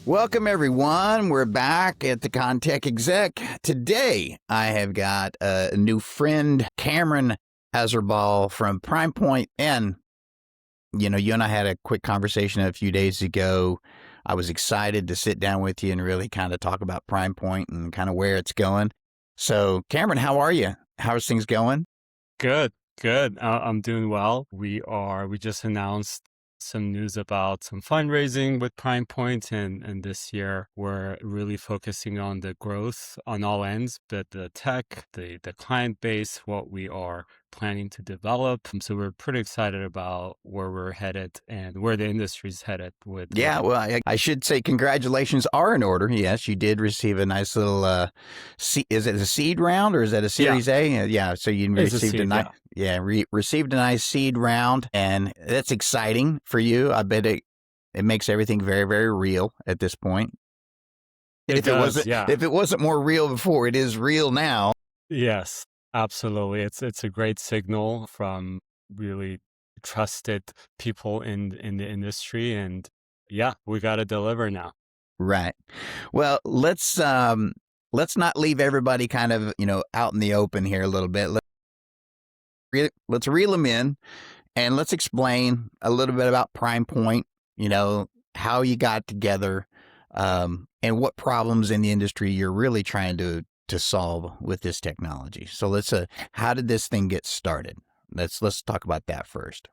Welcome, everyone. We're back at the ConTech Exec. Today, I have got a new friend, Kamran Azarbal from Primepoint. And, you and I had a quick conversation a few days ago. I was excited to sit down with you and really kind of talk about Primepoint and kind of where it's going. So, Kamran, how are you? How's things going? Good. I'm doing well. We just announced some news about some fundraising with Primepoint, and this year we're really focusing on the growth on all ends, but the tech, the client base, what we are planning to develop. So we're pretty excited about where we're headed and where the industry's headed with. Yeah, well, I should say congratulations are in order. Yes, you did receive a nice little, is it a seed round or is that a Yeah, Series A? Yeah, so you it's a received a seed. nice, Yeah. received a nice seed round, and that's exciting for you. I bet it makes everything very, very real at this point. It does. Yeah. If it wasn't more real before, it is real now. Yes, absolutely. It's a great signal from really trusted people in the industry, and yeah, we got to deliver now. Right. Well, let's not leave everybody kind of, out in the open here a little bit. Let's reel them in and let's explain a little bit about Primepoint, how you got together, and what problems in the industry you're really trying to solve with this technology. So how did this thing get started? Let's talk about that first.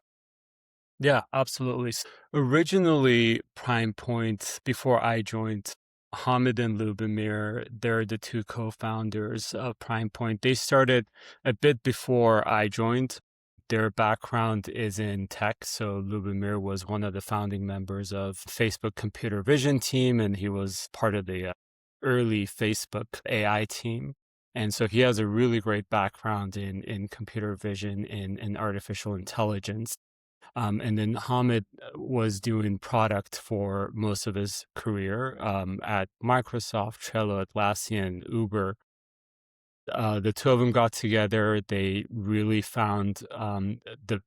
Yeah, absolutely. Originally, Primepoint, before I joined, Hamid and Lubomir, they're the two co-founders of Primepoint. They started a bit before I joined. Their background is in tech. So Lubomir was one of the founding members of Facebook computer vision team, and he was part of the early Facebook AI team. And so he has a really great background in computer vision and artificial intelligence. And then Hamid was doing product for most of his career at Microsoft, Trello, Atlassian, Uber. The two of them got together. They really found the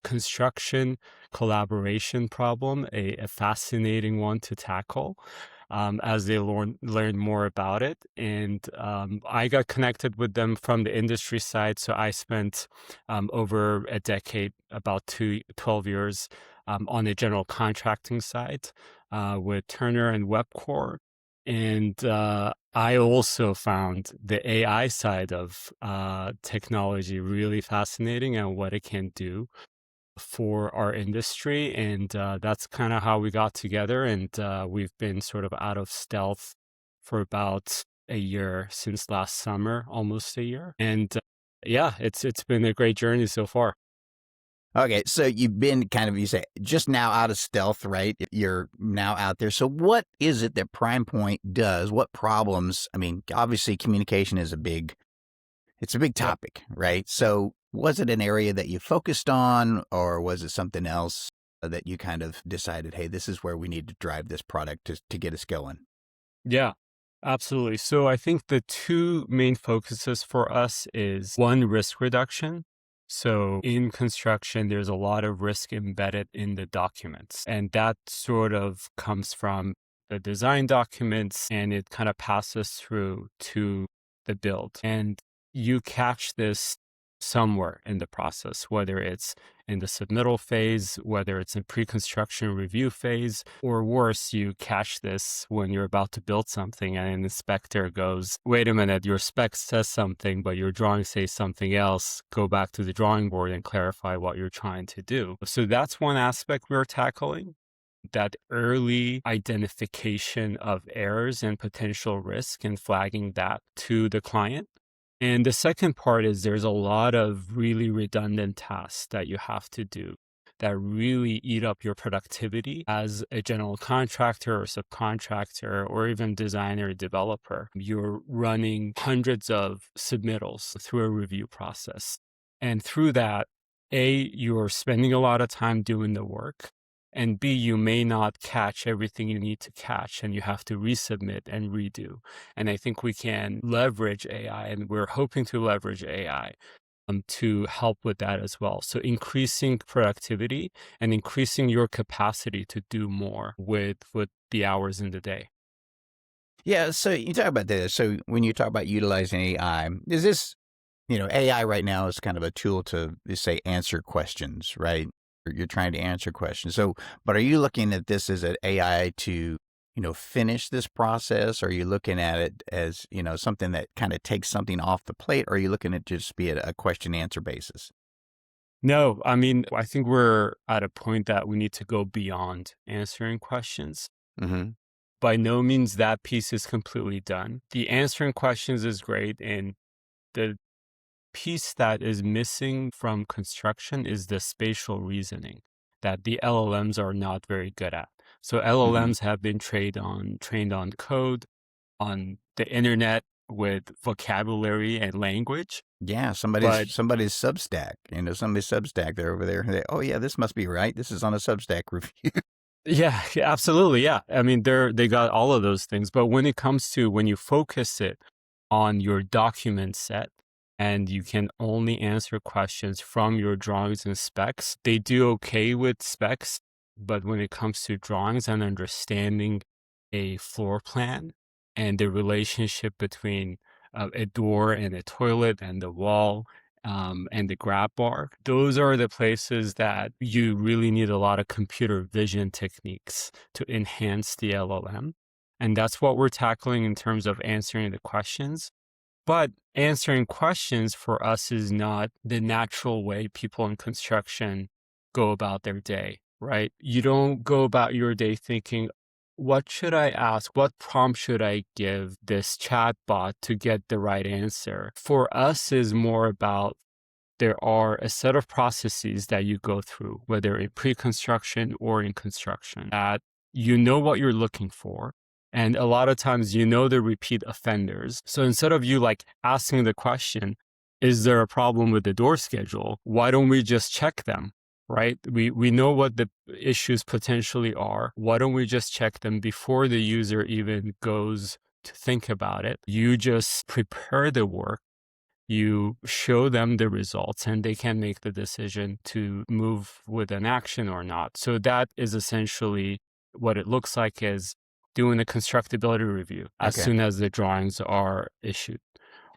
construction collaboration problem a fascinating one to tackle as they learned more about it. And I got connected with them from the industry side. So I spent over a decade, about 12 years on the general contracting side with Turner and Webcore. And I also found the AI side of technology really fascinating and what it can do for our industry. And that's kind of how we got together. And we've been sort of out of stealth for about a year since last summer, almost a year. And yeah, it's been a great journey so far. Okay, so you've been you say, just now out of stealth, right? You're now out there. So what is it that Primepoint does? What problems? I mean, obviously communication is it's a big Yep. topic, right? So was it an area that you focused on, or was it something else that you kind of decided, hey, this is where we need to drive this product to get us going? Yeah, absolutely. So I think the two main focuses for us is one, risk reduction. So in construction, there's a lot of risk embedded in the documents, and that sort of comes from the design documents, and it kind of passes through to the build. And you catch this somewhere in the process, whether it's in the submittal phase, whether it's in pre-construction review phase, or worse, you catch this when you're about to build something and an inspector goes, wait a minute, your spec says something, but your drawing says something else. Go back to the drawing board and clarify what you're trying to do. So that's one aspect we're tackling, that early identification of errors and potential risk and flagging that to the client. And the second part is there's a lot of really redundant tasks that you have to do that really eat up your productivity as a general contractor or subcontractor or even designer or developer. You're running hundreds of submittals through a review process. And through that, A, you're spending a lot of time doing the work. And B, you may not catch everything you need to catch and you have to resubmit and redo. And I think we can leverage AI, and we're hoping to leverage AI to help with that as well. So increasing productivity and increasing your capacity to do more with the hours in the day. Yeah, so you talk about this. So when you talk about utilizing AI, is this, AI right now is kind of a tool to, say, answer questions, right? You're trying to answer questions. So, but are you looking at this as an AI to, finish this process? Or are you looking at it as, something that kind of takes something off the plate? Or are you looking at just be a question answer basis? No, I mean, I think we're at a point that we need to go beyond answering questions. Mm-hmm. By no means that piece is completely done. The answering questions is great. And the piece that is missing from construction is the spatial reasoning that the LLMs are not very good at. So Mm-hmm. LLMs have been trained on code, on the internet with vocabulary and language. Yeah, somebody's But somebody's Substack, somebody's Substack. They're over there. Oh yeah, this must be right. This is on a Substack review. yeah, absolutely. Yeah. I mean, they got all of those things. But when it comes to when you focus it on your document set and you can only answer questions from your drawings and specs, they do okay with specs. But when it comes to drawings and understanding a floor plan and the relationship between a door and a toilet and the wall and the grab bar. Those are the places that you really need a lot of computer vision techniques to enhance the LLM. And that's what we're tackling in terms of answering the questions. But answering questions for us is not the natural way people in construction go about their day, right? You don't go about your day thinking, what should I ask? What prompt should I give this chatbot to get the right answer? For us is more about there are a set of processes that you go through, whether in pre-construction or in construction, that you know what you're looking for. And a lot of times you know the repeat offenders. So instead of you like asking the question, is there a problem with the door schedule? Why don't we just check them? Right? We know what the issues potentially are. Why don't we just check them before the user even goes to think about it? You just prepare the work, you show them the results, and they can make the decision to move with an action or not. So that is essentially what it looks like, is doing a constructability review as Okay. soon as the drawings are issued.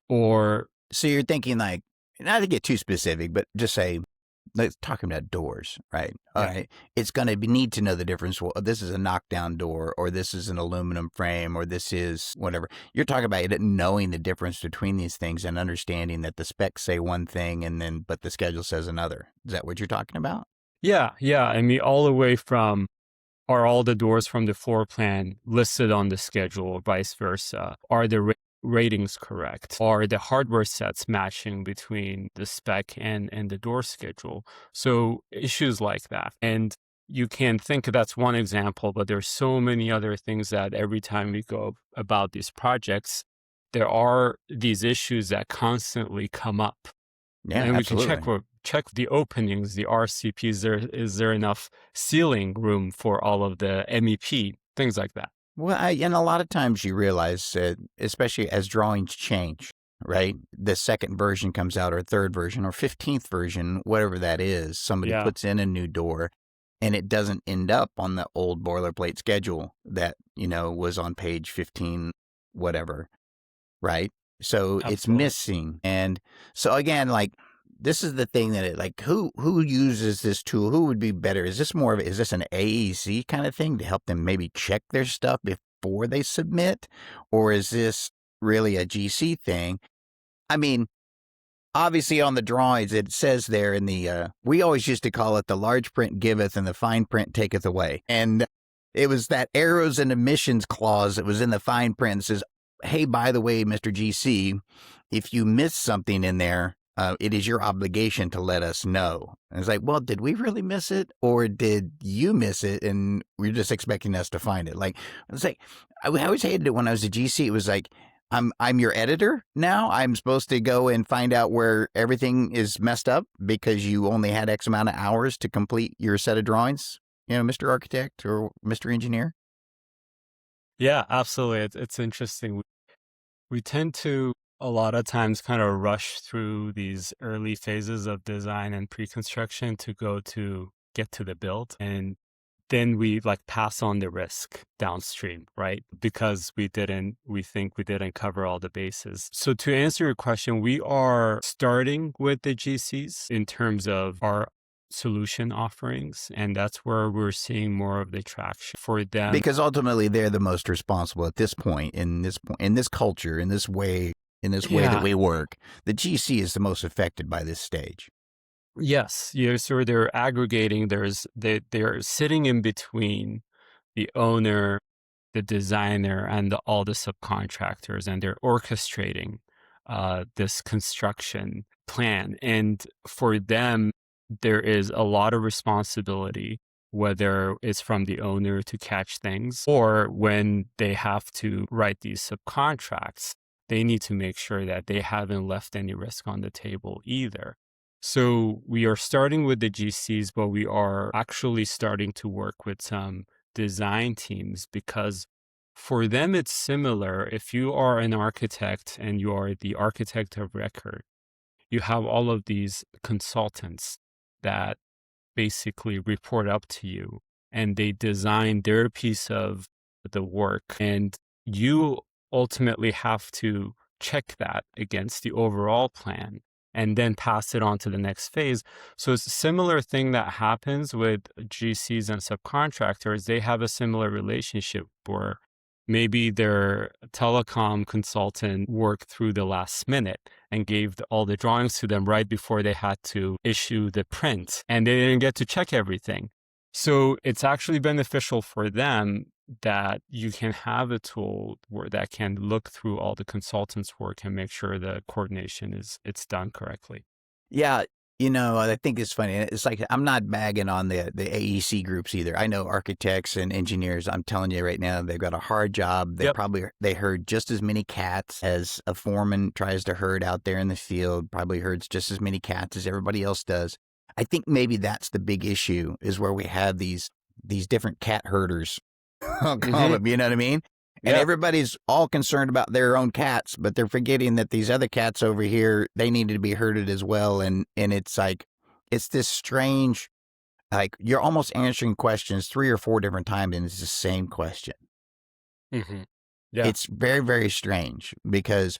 Or So you're thinking like, not to get too specific, but just say, let's talking about doors, right? All yeah, right. It's going to need to know the difference. Well, this is a knockdown door, or this is an aluminum frame, or this is whatever. You're talking about it knowing the difference between these things and understanding that the specs say one thing but the schedule says another. Is that what you're talking about? yeah. I mean, all the way from, are all the doors from the floor plan listed on the schedule, or vice versa? Are the ratings correct? Are the hardware sets matching between the spec and the door schedule? So issues like that. And you can think that's one example, but there's so many other things that every time we go about these projects, there are these issues that constantly come up. Yeah, And we can absolutely. check the openings, the RCPs. Is there enough ceiling room for all of the MEP, things like that. Well, and a lot of times you realize, especially as drawings change, right? The second version comes out, or third version, or 15th version, whatever that is. Somebody Yeah, puts in a new door, and it doesn't end up on the old boilerplate schedule that, was on page 15, whatever, right? So it's absolutely. missing. And so again, like, this is the thing that who uses this tool? Who would be better? Is this an AEC kind of thing to help them maybe check their stuff before they submit? Or is this really a GC thing? I mean, obviously on the drawings, it says there in the, we always used to call it the large print giveth and the fine print taketh away. And it was that errors and omissions clause that was in the fine print that says, hey, by the way, Mr. GC, if you miss something in there, it is your obligation to let us know. And it's like, well, did we really miss it, or did you miss it and we're just expecting us to find it? Like, it's like, I always hated it when I was a GC. It was like, I'm your editor now. I'm supposed to go and find out where everything is messed up because you only had X amount of hours to complete your set of drawings, Mr. Architect or Mr. Engineer. Yeah, absolutely. It's interesting. We tend to a lot of times kind of rush through these early phases of design and pre-construction to get to the build. And then we like pass on the risk downstream, right? Because we think we didn't cover all the bases. So to answer your question, we are starting with the GCs in terms of our solution offerings, and that's where we're seeing more of the traction for them. Because ultimately they're the most responsible at this point, in this culture, in this way that we work. The GC is the most affected by this stage. Yes, so they're aggregating. They're sitting in between the owner, the designer, and all the subcontractors, and they're orchestrating this construction plan. And for them, there is a lot of responsibility, whether it's from the owner to catch things, or when they have to write these subcontracts, they need to make sure that they haven't left any risk on the table either. So we are starting with the GCs, but we are actually starting to work with some design teams, because for them, it's similar. If you are an architect and you are the architect of record, you have all of these consultants that basically report up to you, and they design their piece of the work. And you ultimately have to check that against the overall plan and then pass it on to the next phase. So it's a similar thing that happens with GCs and subcontractors. They have a similar relationship where maybe their telecom consultant worked through the last minute and gave all the drawings to them right before they had to issue the print, and they didn't get to check everything. So it's actually beneficial for them that you can have a tool that can look through all the consultants' work and make sure the coordination it's done correctly. Yeah, I think it's funny. It's like I'm not bagging on the AEC groups either. I know architects and engineers. I'm telling you right now, they've got a hard job. They herd just as many cats as a foreman tries to herd out there in the field. Probably herds just as many cats as everybody else does. I think maybe that's the big issue, is where we have these different cat herders. I'll call them, you know what I mean? And everybody's all concerned about their own cats, but they're forgetting that these other cats over here, they need to be herded as well. And it's like, it's this strange, like you're almost answering questions 3 or 4 different times, and it's the same question. Mm-hmm. Yeah. It's very, very strange, because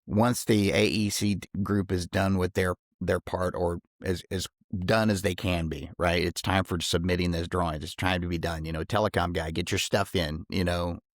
once the AEC group is done with their part, or as done as they can be, right? It's time for submitting those drawings. It's time to be done. Telecom guy, get your stuff in,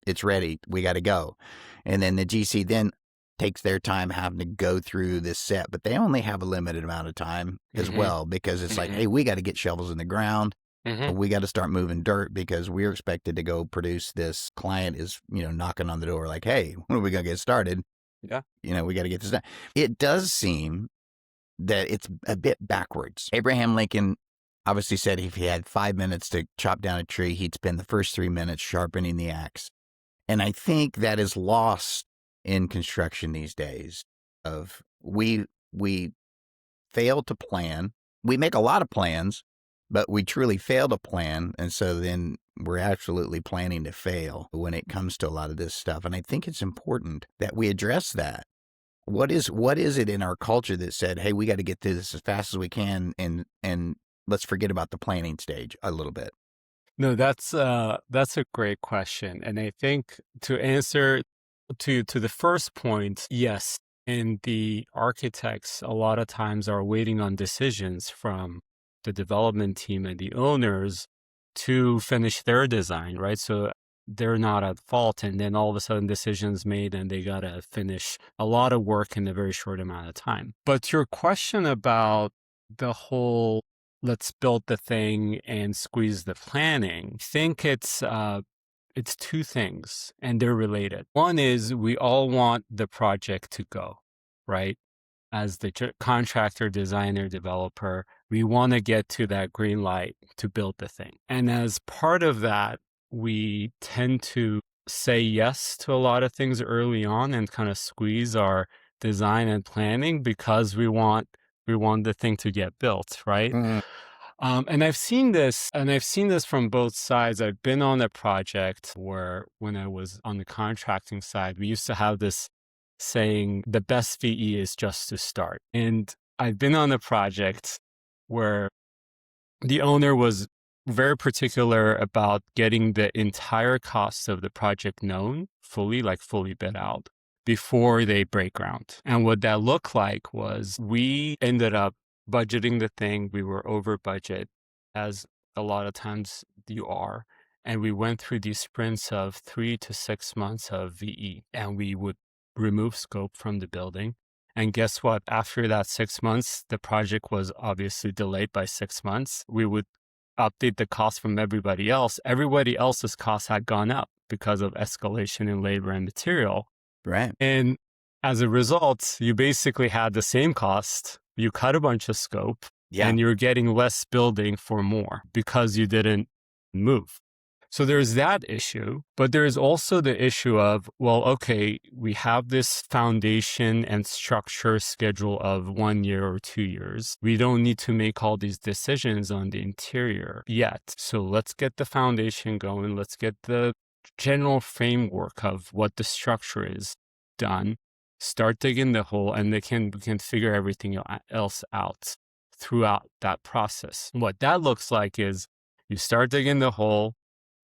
it's ready. We got to go. And then the GC then takes their time having to go through this set, but they only have a limited amount of time as well, because it's like, hey, we got to get shovels in the ground. We got to start moving dirt, because we're expected to go produce this. Client is, knocking on the door like, hey, when are we going to get started? Yeah. We got to get this done. It does seem that it's a bit backwards. Abraham Lincoln obviously said if he had 5 minutes to chop down a tree, he'd spend the first 3 minutes sharpening the axe. And I think that is lost in construction these days. We fail to plan. We make a lot of plans, but we truly fail to plan. And so then we're absolutely planning to fail when it comes to a lot of this stuff. And I think it's important that we address that. What is it in our culture that said, hey, we got to get through this as fast as we can, and let's forget about the planning stage a little bit? No, that's a great question. And I think to answer to the first point, yes, and the architects a lot of times are waiting on decisions from the development team and the owners to finish their design, right? So they're not at fault, and then all of a sudden decisions made and they got to finish a lot of work in a very short amount of time. But your question about the whole let's build the thing and squeeze the planning, I think it's 2 things, and they're related. One is we all want the project to go, right? As the contractor, designer, developer, we want to get to that green light to build the thing. And as part of that, we tend to say yes to a lot of things early on and kind of squeeze our design and planning, because we want the thing to get built, right? And I've seen this from both sides. I've been on a project where, when I was on the contracting side, we used to have this saying, the best VE is just to start. And I've been on a project where the owner was very particular about getting the entire cost of the project known fully, like fully bid out before they break ground. And what that looked like was we ended up budgeting the thing. We were over budget, as a lot of times you are. And we went through these sprints of 3 to 6 months of VE, and we would remove scope from the building. And guess what? After that 6 months, the project was obviously delayed by 6 months. We would update the cost from everybody else. Everybody else's costs had gone up because of escalation in labor and material. Right. And as a result, you basically had the same cost. You cut a bunch of scope, and you're getting less building for more because you didn't move. So there's that issue, but there's also the issue of, well, okay, we have this foundation and structure schedule of 1 year or 2 years. We don't need to make all these decisions on the interior yet. So let's get the foundation going. Let's get the general framework of what the structure is done. Start digging the hole, and we can figure everything else out throughout that process. What that looks like is you start digging the hole,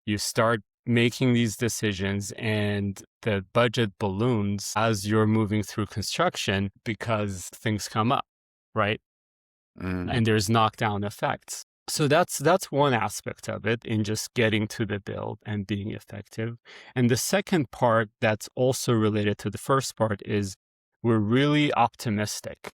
you start making these decisions, and the budget balloons as you're moving through construction because things come up, right? And there's knockdown effects. So that's one aspect of it, in just getting to the build and being effective. And the second part that's also related to the first part is we're really optimistic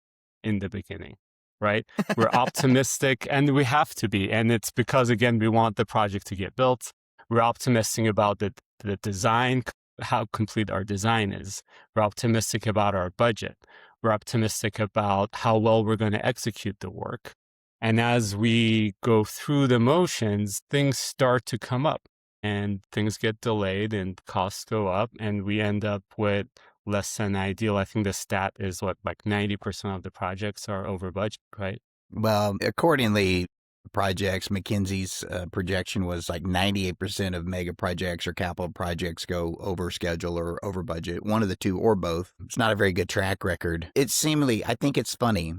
in the beginning, right? We're optimistic, and we have to be. And it's because, again, we want the project to get built. We're optimistic about the design, how complete our design is. We're optimistic about our budget. We're optimistic about how well we're going to execute the work. And as we go through the motions, things start to come up, and things get delayed and costs go up, and we end up with less than ideal. I think the stat is what, like 90% of the projects are over budget, right? Well, accordingly, projects, McKinsey's projection was like 98% of mega projects or capital projects go over schedule or over budget, one of the two or both. It's not a very good track record. It's seemingly, I think it's funny,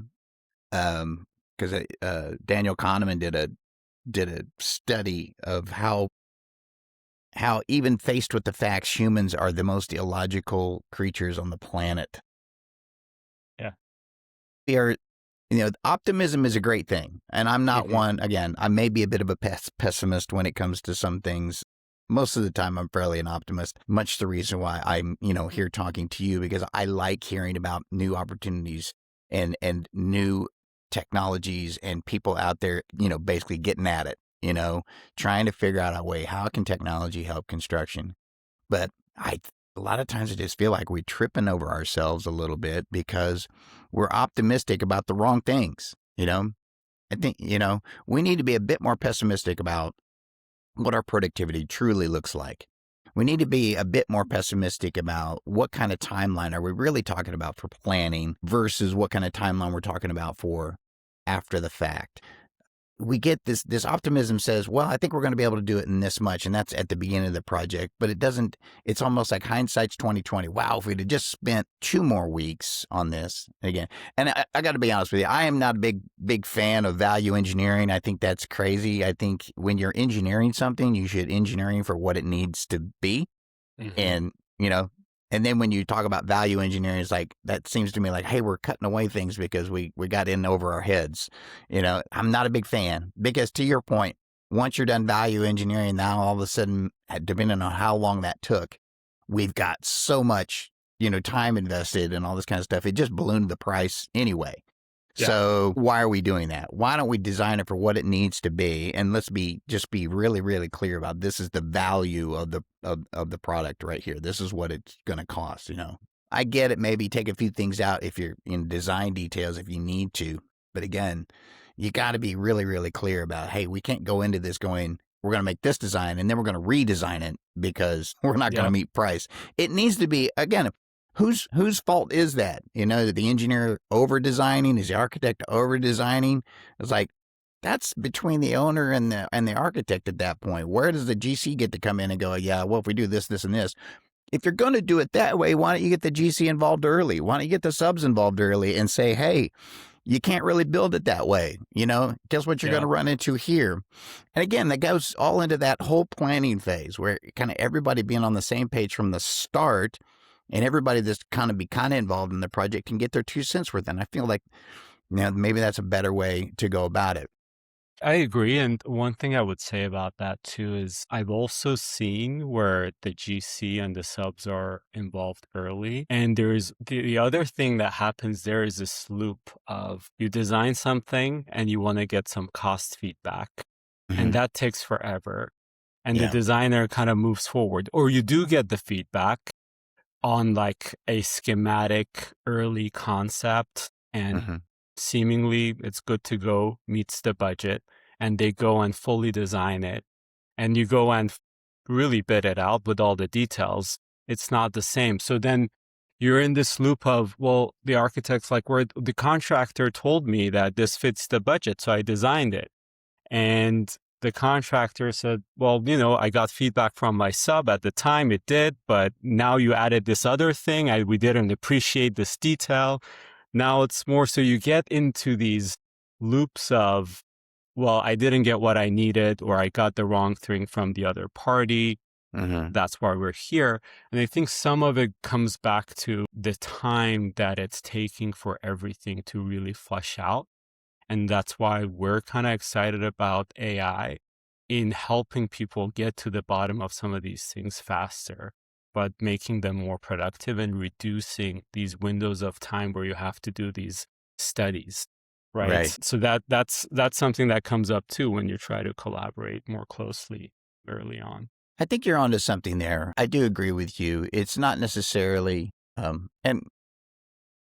because Daniel Kahneman did a study of how even faced with the facts, humans are the most illogical creatures on the planet. Yeah. We are, optimism is a great thing. And I'm not one, again, I may be a bit of a pessimist when it comes to some things. Most of the time, I'm fairly an optimist, much the reason why I'm, here talking to you, because I like hearing about new opportunities and new technologies and people out there, basically getting at it, trying to figure out a way, how can technology help construction? But a lot of times I just feel like we're tripping over ourselves a little bit because we're optimistic about the wrong things. I think, we need to be a bit more pessimistic about what our productivity truly looks like. We need to be a bit more pessimistic about what kind of timeline are we really talking about for planning versus what kind of timeline we're talking about for after the fact. We get this optimism says, well, I think we're going to be able to do it in this much, and that's at the beginning of the project, but it doesn't. It's almost like hindsight's 2020. Wow, if we'd have just spent 2 more weeks on this again. And I got to be honest with you, I am not a big fan of value engineering. I think that's crazy. I think when you're engineering something, you should engineering for what it needs to be. And and then when you talk about value engineering, it's like, that seems to me like, hey, we're cutting away things because we got in over our heads. I'm not a big fan, because to your point, once you're done value engineering, now all of a sudden, depending on how long that took, we've got so much, time invested and all this kind of stuff. It just ballooned the price anyway. Yeah. So why are we doing that? Why don't we design it for what it needs to be? And let's just be really, really clear about, this is the value of the product right here. This is what it's going to cost. I get it. Maybe take a few things out if you're in design details, if you need to. But again, you got to be really, really clear about, hey, we can't go into this going, we're going to make this design and then we're going to redesign it because we're not going to meet price. It needs to be, again, whose fault is that? The engineer over designing? Is the architect over designing? It's like, that's between the owner and the architect at that point. Where does the GC get to come in and go, yeah, well, if we do this, this, and this? If you're going to do it that way, why don't you get the GC involved early? Why don't you get the subs involved early and say, hey, you can't really build it that way. Guess what you're going to run into here? And again, that goes all into that whole planning phase where kind of everybody being on the same page from the start, and everybody that's kind of involved in the project can get their 2 cents worth. And I feel like, maybe that's a better way to go about it. I agree. And one thing I would say about that too is I've also seen where the GC and the subs are involved early. And there's the other thing that happens there is this loop of you design something and you want to get some cost feedback. And that takes forever. And the designer kind of moves forward. Or you do get the feedback on like a schematic early concept and seemingly it's good to go, meets the budget, and they go and fully design it. And you go and really bid it out with all the details. It's not the same. So then you're in this loop of, well, the architect's like, where the contractor told me that this fits the budget, so I designed it. And the contractor said, well, I got feedback from my sub at the time, it did, but now you added this other thing. We didn't appreciate this detail. Now it's more, so you get into these loops of, well, I didn't get what I needed, or I got the wrong thing from the other party. That's why we're here. And I think some of it comes back to the time that it's taking for everything to really flush out. And that's why we're kind of excited about AI in helping people get to the bottom of some of these things faster, but making them more productive and reducing these windows of time where you have to do these studies, right? So that's something that comes up too when you try to collaborate more closely early on. I think you're onto something there. I do agree with you. It's not necessarily, and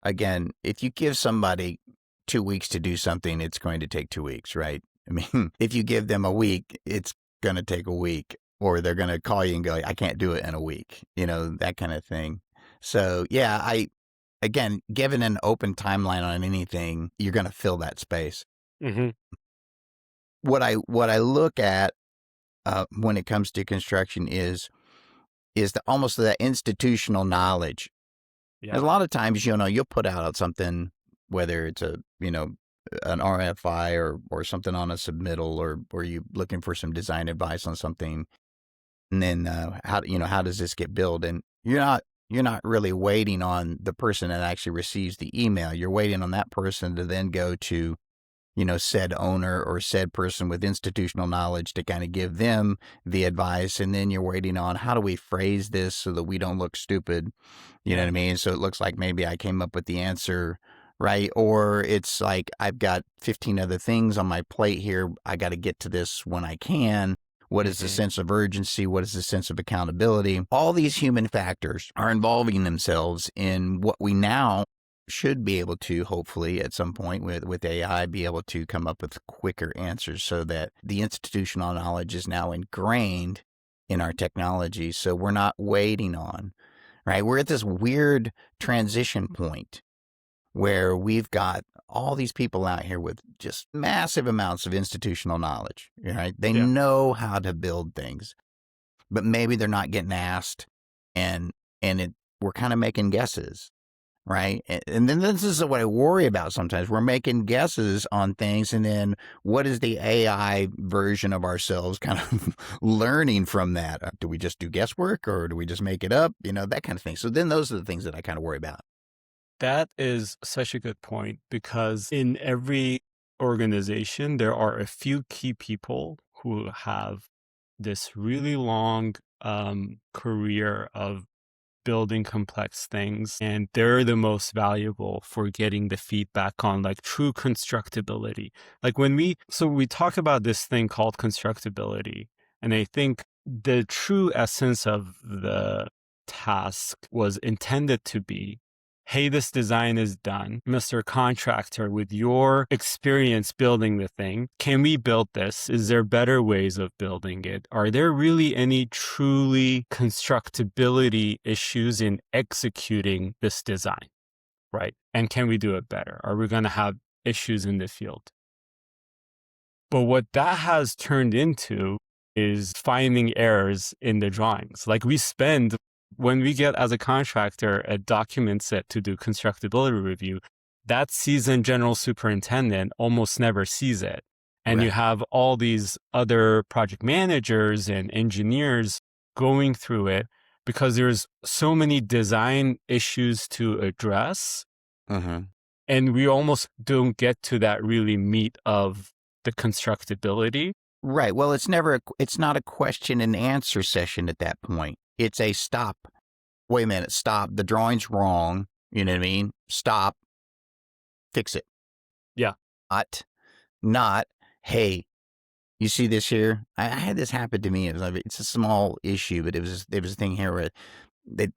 again, if you give somebody 2 weeks to do something, it's going to take 2 weeks, right? I mean, if you give them a week, it's going to take a week, or they're going to call you and go, I can't do it in a week, that kind of thing. So yeah, again, given an open timeline on anything, you're going to fill that space. What I look at when it comes to construction is almost that institutional knowledge. A lot of times, you'll put out something, whether it's an RFI or something on a submittal, or you looking for some design advice on something, and then how does this get billed? And you're not really waiting on the person that actually receives the email. You're waiting on that person to then go to said owner or said person with institutional knowledge to kind of give them the advice. And then you're waiting on, how do we phrase this so that we don't look stupid? You know what I mean? So it looks like maybe I came up with the answer, right? Or it's like, I've got 15 other things on my plate here. I got to get to this when I can. What is the sense of urgency? What is the sense of accountability? All these human factors are involving themselves in what we now should be able to, hopefully at some point with AI, be able to come up with quicker answers, so that the institutional knowledge is now ingrained in our technology. So we're not waiting on, right? We're at this weird transition point where we've got all these people out here with just massive amounts of institutional knowledge, right? They know how to build things, but maybe they're not getting asked, and we're kind of making guesses. Right. And then this is what I worry about sometimes. We're making guesses on things. And then what is the AI version of ourselves kind of learning from that? Do we just do guesswork, or do we just make it up? That kind of thing. So then those are the things that I kind of worry about. That is such a good point, because in every organization, there are a few key people who have this really long career of building complex things, and they're the most valuable for getting the feedback on like true constructability. Like we talk about this thing called constructability, and I think the true essence of the task was intended to be, hey, this design is done. Mr. Contractor, with your experience building the thing, can we build this? Is there better ways of building it? Are there really any truly constructability issues in executing this design, right? And can we do it better? Are we going to have issues in the field? But what that has turned into is finding errors in the drawings. Like when we get as a contractor a document set to do constructability review, that seasoned general superintendent almost never sees it. And you Right. have all these other project managers and engineers going through it because there's so many design issues to address. Mm-hmm. And we almost don't get to that really meat of the constructability. Right. Well, it's not a question and answer session at that point. It's a stop. Wait a minute. Stop. The drawing's wrong. You know what I mean? Stop. Fix it. Yeah. Not, hey, you see this here? I had this happen to me. It's a small issue, but there was a thing here where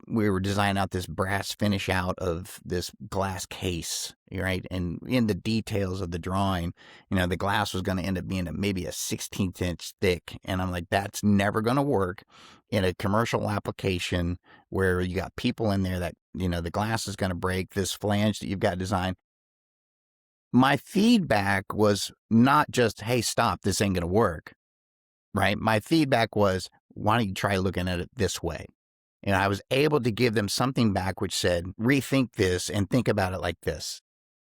we were designing out this brass finish out of this glass case, right? And in the details of the drawing, the glass was going to end up being maybe a 16th inch thick. And I'm like, that's never going to work in a commercial application where you got people in there that, the glass is going to break, this flange that you've got designed. My feedback was not just, hey, stop, this ain't going to work, right? My feedback was, why don't you try looking at it this way? And I was able to give them something back which said, rethink this and think about it like this.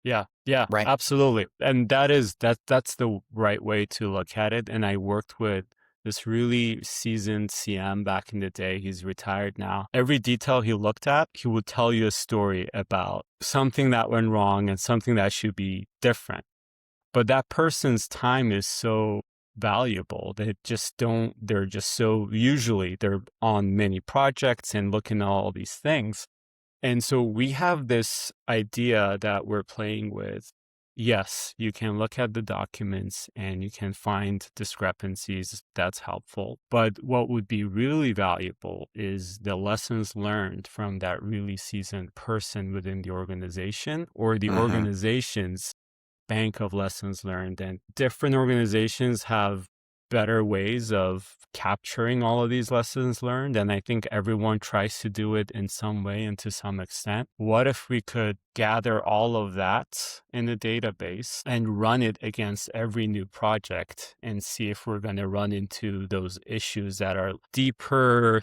Yeah, right. Absolutely. And that's the right way to look at it. And I worked with this really seasoned CM back in the day. He's retired now. Every detail he looked at, he would tell you a story about something that went wrong and something that should be different. But that person's time is so valuable. They're just so, usually they're on many projects and looking at all these things. And so we have this idea that we're playing with. Yes, you can look at the documents and you can find discrepancies. That's helpful. But what would be really valuable is the lessons learned from that really seasoned person within the organization or the organization's bank of lessons learned. And different organizations have better ways of capturing all of these lessons learned. And I think everyone tries to do it in some way and to some extent. What if we could gather all of that in a database and run it against every new project and see if we're going to run into those issues that are deeper,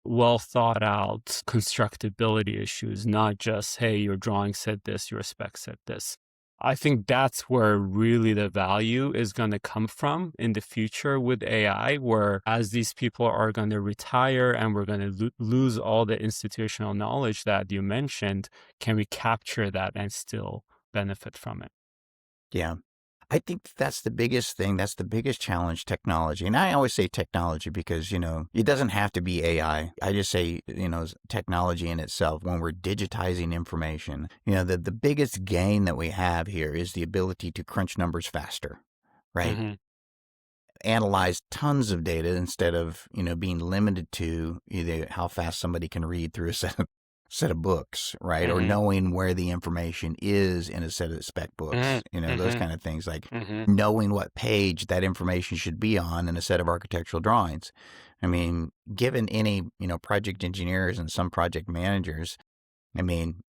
well thought out constructability issues, not just, hey, your drawing said this, your spec said this. I think that's where really the value is going to come from in the future with AI, where as these people are going to retire and we're going to lose all the institutional knowledge that you mentioned, can we capture that and still benefit from it? Yeah. I think that's the biggest thing. That's the biggest challenge, technology. And I always say technology because, it doesn't have to be AI. I just say, technology in itself, when we're digitizing information, the biggest gain that we have here is the ability to crunch numbers faster, right? Mm-hmm. Analyze tons of data instead of, being limited to either how fast somebody can read through a set of books, right? Or knowing where the information is in a set of spec books, those kind of things, like knowing what page that information should be on in a set of architectural drawings. I mean, given any, project engineers and some project managers, and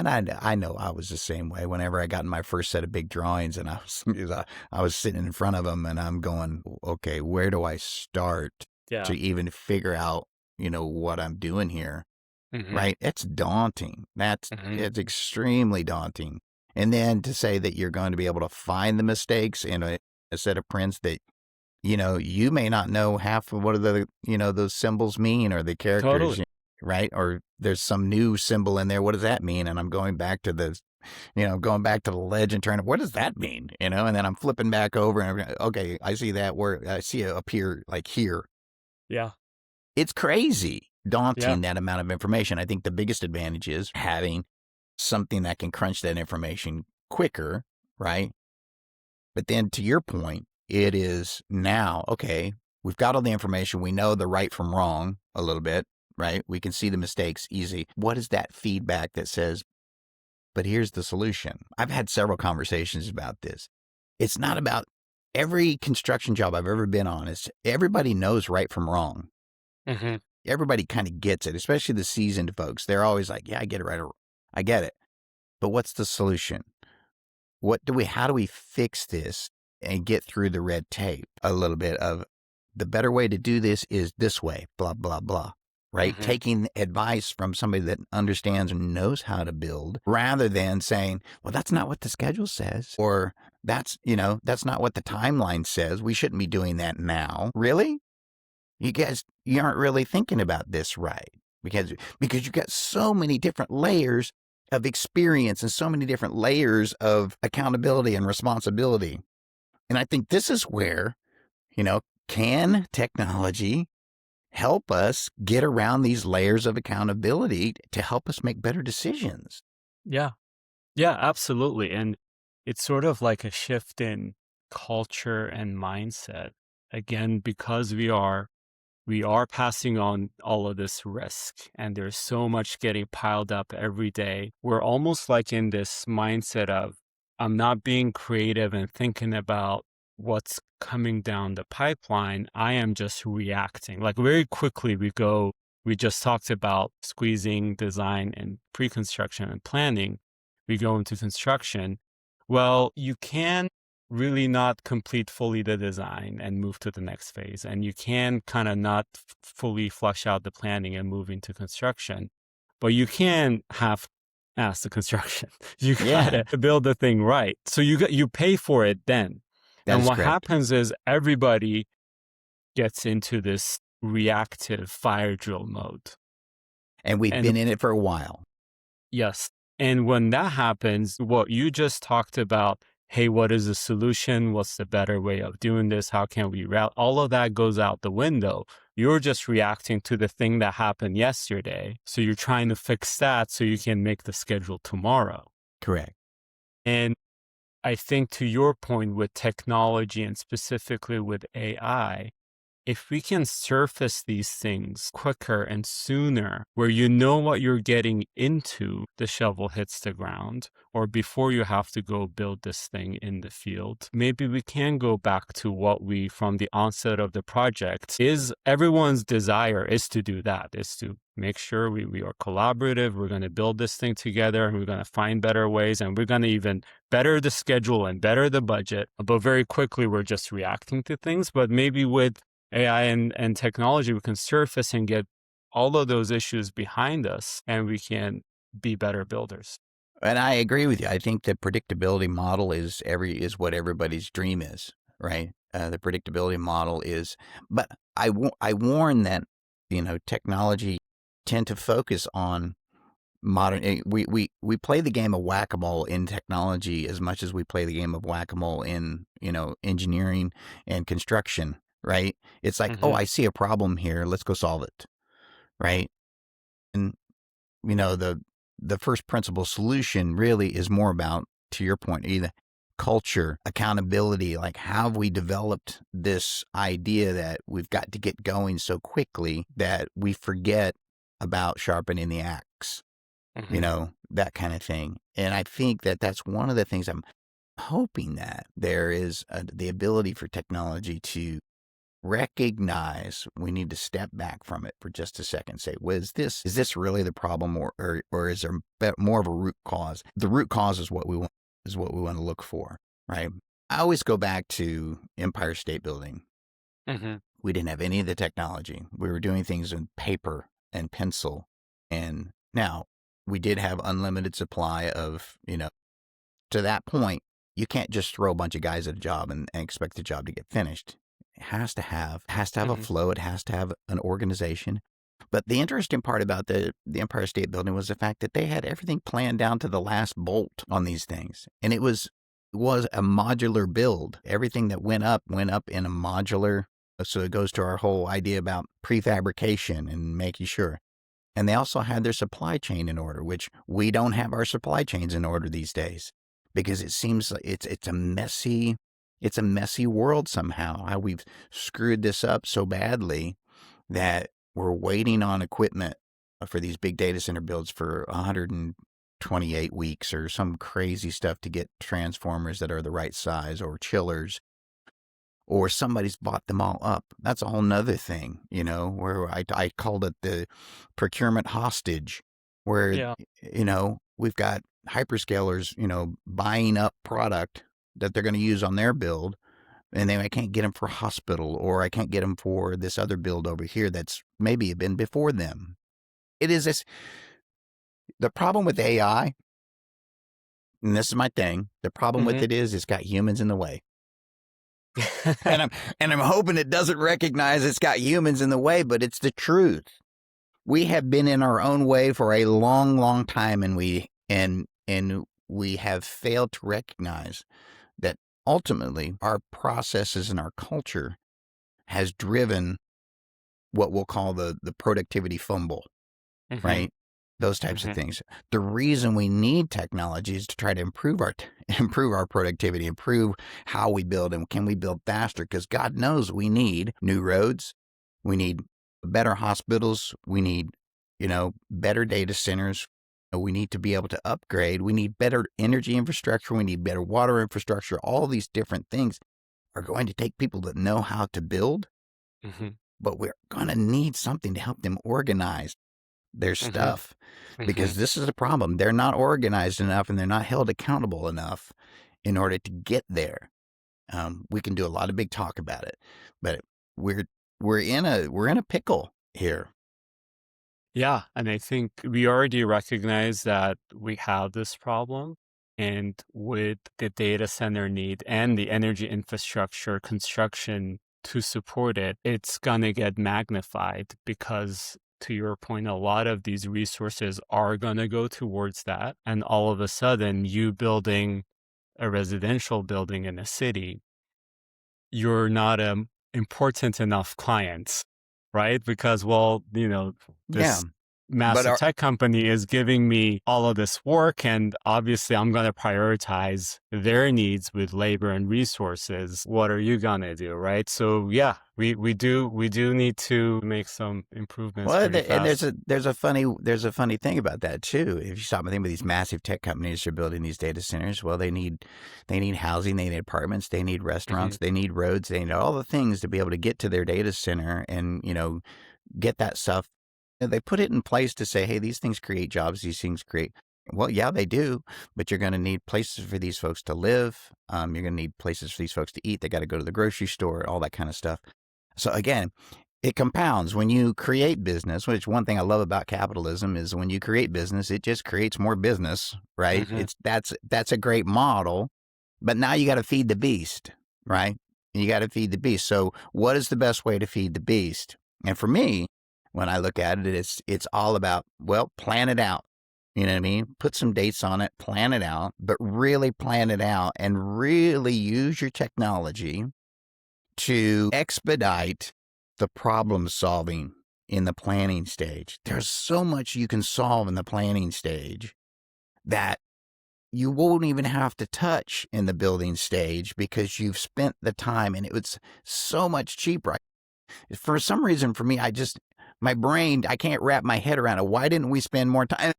I know I was the same way whenever I got in my first set of big drawings and I was sitting in front of them and I'm going, okay, where do I start to even figure out, what I'm doing here? Right? It's daunting. It's extremely daunting. And then to say that you're going to be able to find the mistakes in a set of prints that, you may not know half of what those symbols mean or the characters, Totally. right? Or there's some new symbol in there. What does that mean? And I'm going back to the legend, trying to, what does that mean? And then I'm flipping back over and okay, I see that where I see it appear like here. Yeah. It's crazy. Daunting, that amount of information. I think the biggest advantage is having something that can crunch that information quicker, right? But then to your point, it is now, okay, we've got all the information. We know the right from wrong a little bit, right? We can see the mistakes easy. What is that feedback that says, but here's the solution? I've had several conversations about this. It's not about every construction job I've ever been on. Everybody knows right from wrong. Everybody kind of gets it, especially the seasoned folks. They're always like, yeah, I get it right. I get it. But what's the solution? How do we fix this and get through the red tape a little bit of the better way to do this is this way, blah, blah, blah. right? Hmm. Taking advice from somebody that understands and knows how to build rather than saying, well, that's not what the schedule says, or that's not what the timeline says. We shouldn't be doing that now. Really? You guys, you aren't really thinking about this right because you got so many different layers of experience and so many different layers of accountability and responsibility. And I think this is where, can technology help us get around these layers of accountability to help us make better decisions? Yeah. Yeah, absolutely. And it's sort of like a shift in culture and mindset. Again, because we are passing on all of this risk and there's so much getting piled up every day. We're almost like in this mindset of I'm not being creative and thinking about what's coming down the pipeline. I am just reacting. Like very quickly we just talked about squeezing design and pre-construction and planning. We go into construction. Well, you can really not complete fully the design and move to the next phase. And you can kind of not fully flush out the planning and move into construction, but you can half ass the construction. You Yeah, gotta build the thing right. So you pay for it then. that And is what correct. happens is everybody gets into this reactive fire drill mode. And we've And been in it for a while. yes. And when that happens, what you just talked about, hey, what is the solution? What's the better way of doing this? How can we route? All of that goes out the window. You're just reacting to the thing that happened yesterday. So you're trying to fix that so you can make the schedule tomorrow. Correct. And I think to your point with technology and specifically with AI, if we can surface these things quicker and sooner, where you know what you're getting into, the shovel hits the ground, or before you have to go build this thing in the field, maybe we can go back to what we, from the onset of the project, is everyone's desire is to do that, is to make sure we are collaborative, we're going to build this thing together, and we're going to find better ways, and we're going to even better the schedule and better the budget. But very quickly, we're just reacting to things. But maybe with AI and technology, we can surface and get all of those issues behind us and we can be better builders. And I agree with you. I think the predictability model is what everybody's dream is, right? The predictability model is, but I warn that technology tend to focus on modern. We play the game of whack-a-mole in technology as much as we play the game of whack-a-mole in engineering and construction, right? It's like, oh, Hmm. I see a problem here. Let's go solve it, right? And the first principle solution really is more about, to your point, either culture, accountability, like how have we developed this idea that we've got to get going so quickly that we forget about sharpening the axe, Hmm. that kind of thing. And I think that that's one of the things I'm hoping, that there is the ability for technology to recognize we need to step back from it for just a second. Say, well, is this really the problem, or is there more of a root cause? The root cause is what we want to look for, right? I always go back to Empire State Building. Hmm. We didn't have any of the technology. We were doing things in paper and pencil, and now we did have unlimited supply of, to that point, you can't just throw a bunch of guys at a job and expect the job to get finished. It has to have a Hmm. flow. It has to have an organization. But the interesting part about the Empire State Building was the fact that they had everything planned down to the last bolt on these things, and it was a modular build. Everything that went up in a modular. So it goes to our whole idea about prefabrication and making sure. And they also had their supply chain in order, which we don't have our supply chains in order these days, because it seems like it's a messy world somehow. How we've screwed this up so badly that we're waiting on equipment for these big data center builds for 128 weeks or some crazy stuff to get transformers that are the right size, or chillers, or somebody's bought them all up. That's a whole nother thing, where I called it the procurement hostage, where, Yeah. we've got hyperscalers, buying up product that they're going to use on their build, And then I can't get them for hospital, or I can't get them for this other build over here that's maybe been before them. It is this, the problem with AI, and this is my thing, the problem with it is it's got humans in the way. and I'm hoping it doesn't recognize it's got humans in the way, but it's the truth. We have been in our own way for a long, long time, and we have failed to recognize that ultimately our processes and our culture has driven what we'll call the productivity fumble, right? Those types of things. The reason we need technology is to try to improve our productivity, improve how we build, and can we build faster? Because God knows we need new roads, we need better hospitals, we need, better data centers, we need to be able to upgrade, we need better energy infrastructure, we need better water infrastructure. All these different things are going to take people that know how to build, but we're going to need something to help them organize their stuff, because this is a problem. They're not organized enough, and they're not held accountable enough in order to get there. We can do a lot of big talk about it, but we're in a pickle here. Yeah, and I think we already recognize that we have this problem, and with the data center need and the energy infrastructure construction to support it, it's gonna get magnified because, to your point, a lot of these resources are going to go towards that. And all of a sudden, you building a residential building in a city, you're not an important enough client, right? Because, this massive tech company is giving me all of this work, and obviously I'm going to prioritize their needs with labor and resources. What are you going to do, right? So yeah, we do need to make some improvements. Well, and there's a funny thing about that too. If you stop and think about these massive tech companies that are building these data centers, well, they need housing, they need apartments, they need restaurants, they need roads, they need all the things to be able to get to their data center and get that stuff. They put it in place to say, hey, these things create jobs, these things create. Well, yeah, they do, but you're going to need places for these folks to live. You're going to need places for these folks to eat. They got to go to the grocery store, all that kind of stuff. So again, it compounds when you create business, which one thing I love about capitalism is when you create business, it just creates more business, right? That's a great model, but now you got to feed the beast, right? You got to feed the beast. So what is the best way to feed the beast? And for me, when I look at it, it's all about, well, plan it out. You know what I mean? Put some dates on it, plan it out, but really plan it out and really use your technology to expedite the problem solving in the planning stage. There's so much you can solve in the planning stage that you won't even have to touch in the building stage because you've spent the time, and it was so much cheaper. For some reason, for me, my brain, I can't wrap my head around it. Why didn't we spend more time?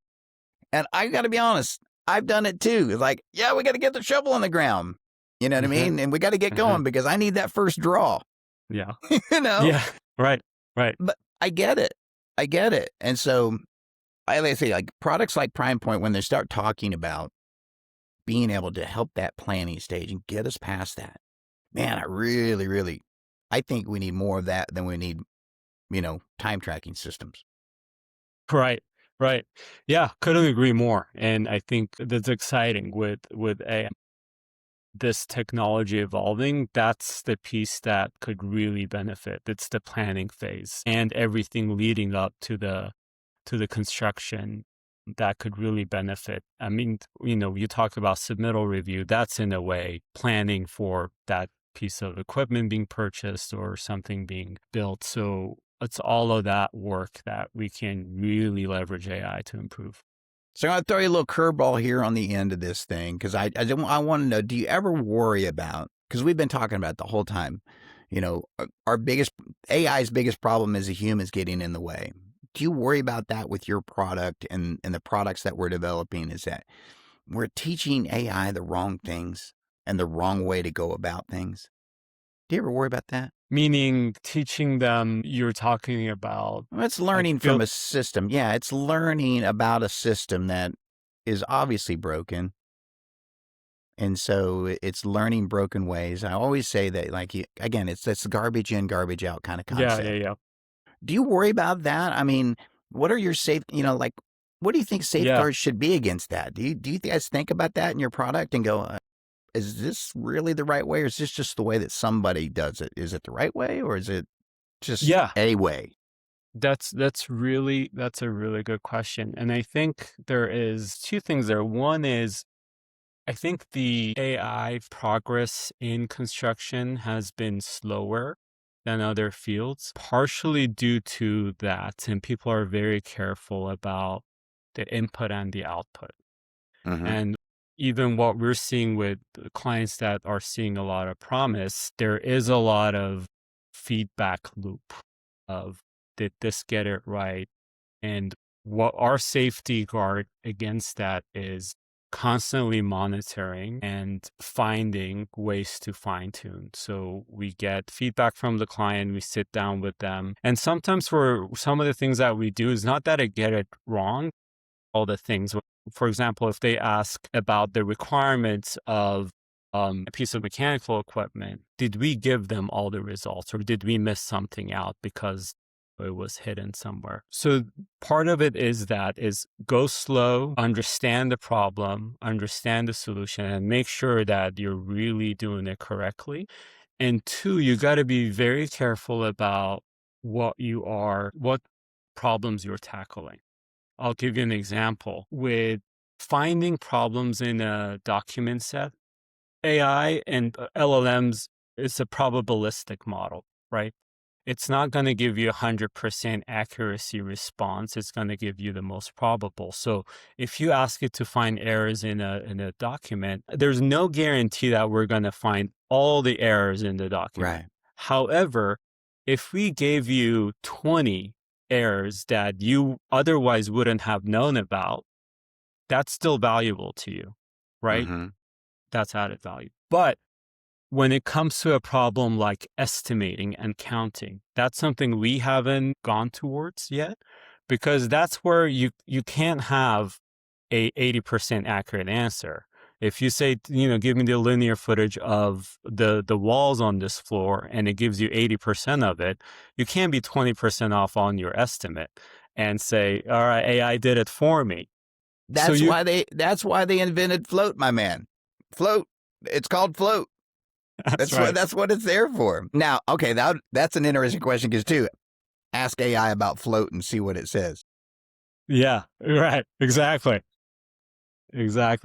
And I got to be honest, I've done it too. It's like, yeah, we got to get the shovel on the ground. You know what I mean? And we got to get going because I need that first draw. Yeah. Yeah. Right. But I get it. And so I say, like, products like Primepoint, when they start talking about being able to help that planning stage and get us past that, man, I really, I think we need more of that than we need, time tracking systems. Right. Yeah, couldn't agree more. And I think that's exciting with AI. This technology evolving, that's the piece that could really benefit. It's the planning phase and everything leading up to the construction that could really benefit. I mean, you talk about submittal review, that's in a way planning for that piece of equipment being purchased or something being built. So it's all of that work that we can really leverage AI to improve. So I'm going to throw you a little curveball here on the end of this thing, because I want to know, do you ever worry about, because we've been talking about it the whole time, AI's biggest problem is the humans getting in the way. Do you worry about that with your product and the products that we're developing, is that we're teaching AI the wrong things and the wrong way to go about things? Do you ever worry about that? Meaning teaching them, you're talking about... Well, it's learning from a system. Yeah, it's learning about a system that is obviously broken. And so it's learning broken ways. I always say that, like, again, it's this garbage in, garbage out kind of Yeah, concept. yeah, Do you worry about that? I mean, what are your like, what do you think yeah. safeguards should be against that? Do you guys think about that in your product and go, is this really the right way, or is this just the way that somebody does it? Is it the right way, or is it just Yeah, a way? that's a really good question. And I think there is two things there. One is I think the AI progress in construction has been slower than other fields, partially due to that. And people are very careful about the input and the output. Mm-hmm. And even what we're seeing with the clients that are seeing a lot of promise, there is a lot of feedback loop of, did this get it right? And what our safety guard against that is constantly monitoring and finding ways to fine tune. So we get feedback from the client, we sit down with them. And sometimes for some of the things that we do is not that I get it wrong, all the things. For example, if they ask about the requirements of a piece of mechanical equipment, did we give them all the results, or did we miss something out because it was hidden somewhere? So part of it is go slow, understand the problem, understand the solution, and make sure that you're really doing it correctly. And two, you got to be very careful about what problems you're tackling. I'll give you an example. With finding problems in a document set, AI and LLMs is a probabilistic model, right? It's not going to give you 100% accuracy response. It's going to give you the most probable. So if you ask it to find errors in a document, there's no guarantee that we're going to find all the errors in the document. Right. However, if we gave you 20 errors that you otherwise wouldn't have known about, that's still valuable to you, right? Mm-hmm. That's added value. But when it comes to a problem like estimating and counting, that's something we haven't gone towards yet, because that's where you can't have a 80% accurate answer. If you say, give me the linear footage of the walls on this floor and it gives you 80% of it, you can't be 20% off on your estimate and say, all right, AI did it for me. That's why they invented float, my man. Float. It's called float. That's right. That's what it's there for. Now, okay, that's an interesting question, because too, ask AI about float and see what it says. Yeah, right. Exactly.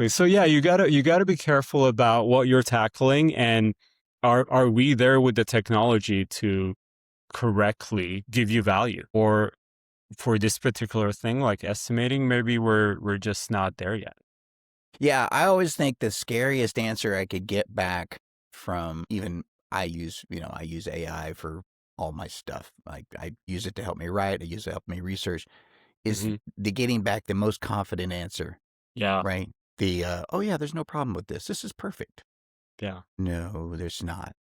So yeah, you gotta be careful about what you're tackling, and are we there with the technology to correctly give you value? Or for this particular thing, like estimating, maybe we're just not there yet. Yeah, I always think the scariest answer I could get back from, even I use AI for all my stuff. Like, I use it to help me write, I use it to help me research, is the getting back the most confident answer, Yeah, right? Oh yeah, there's no problem with this. This is perfect. yeah, No, there's not.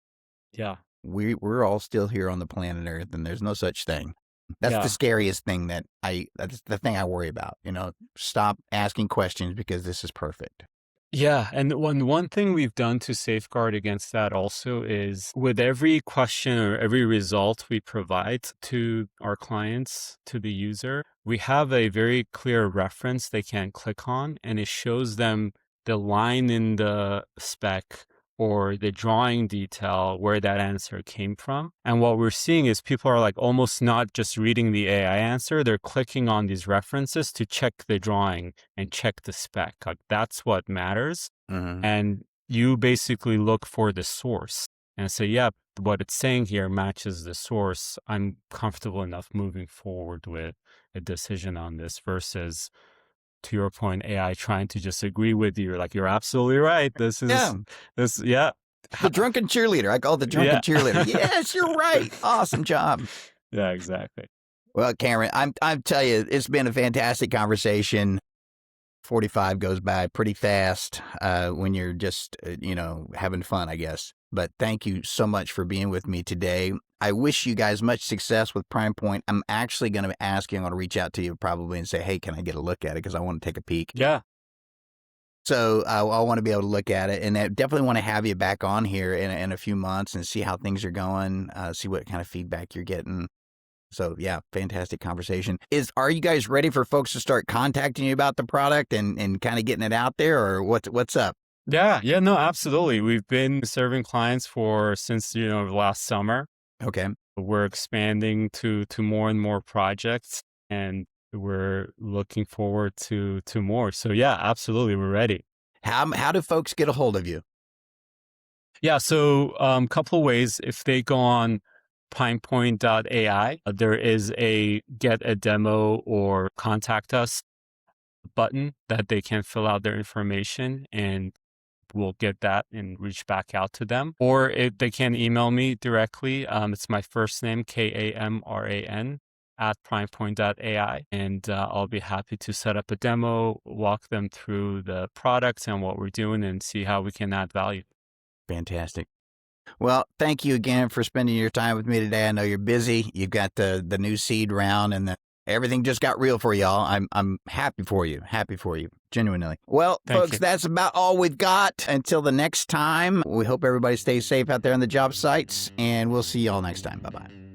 yeah, We're all still here on the planet Earth, and there's no such thing. That's the yeah. scariest thing that's the thing I worry about. Stop asking questions because this is perfect. Yeah, and one thing we've done to safeguard against that also is, with every question or every result we provide to our clients, to the user, we have a very clear reference they can click on, and it shows them the line in the spec or the drawing detail where that answer came from. And what we're seeing is people are like almost not just reading the AI answer, they're clicking on these references to check the drawing and check the spec. Like, that's what matters. Mm-hmm. And you basically look for the source and say, yeah, what it's saying here matches the source. I'm comfortable enough moving forward with a decision on this, versus, to your point, AI trying to just agree with you. Like, you're absolutely right. Yeah, Yeah. the drunken cheerleader. I call it the drunken Yeah. cheerleader. Yes, you're right. Awesome job. Yeah, exactly. Well, Cameron, I'm tell you, it's been a fantastic conversation. 45 goes by pretty fast when you're just, having fun, I guess. But thank you so much for being with me today. I wish you guys much success with Primepoint. I'm actually going to ask you, I'm going to reach out to you probably and say, hey, can I get a look at it? Because I want to take a peek. Yeah. So I want to be able to look at it, and I definitely want to have you back on here in a few months and see how things are going, see what kind of feedback you're getting. So yeah, fantastic conversation. Are you guys ready for folks to start contacting you about the product and kind of getting it out there, or what's up? Yeah, no, absolutely. We've been serving clients since last summer. Okay. We're expanding to more and more projects, and we're looking forward to more. So yeah, absolutely, we're ready. How do folks get a hold of you? Yeah, so couple ways. If they go on Primepoint.ai, there is a get a demo or contact us button that they can fill out their information, and we'll get that and reach back out to them. Or if they can email me directly, it's my first name, Kamran, at primepoint.ai. And I'll be happy to set up a demo, walk them through the products and what we're doing, and see how we can add value. Fantastic. Well, thank you again for spending your time with me today. I know you're busy. You've got the new seed round, and everything just got real for y'all. I'm happy for you. Happy for you. Genuinely. Well, Thank folks, you. that's about all we've got. Until the next time, we hope everybody stays safe out there on the job sites, and we'll see y'all next time. Bye-bye.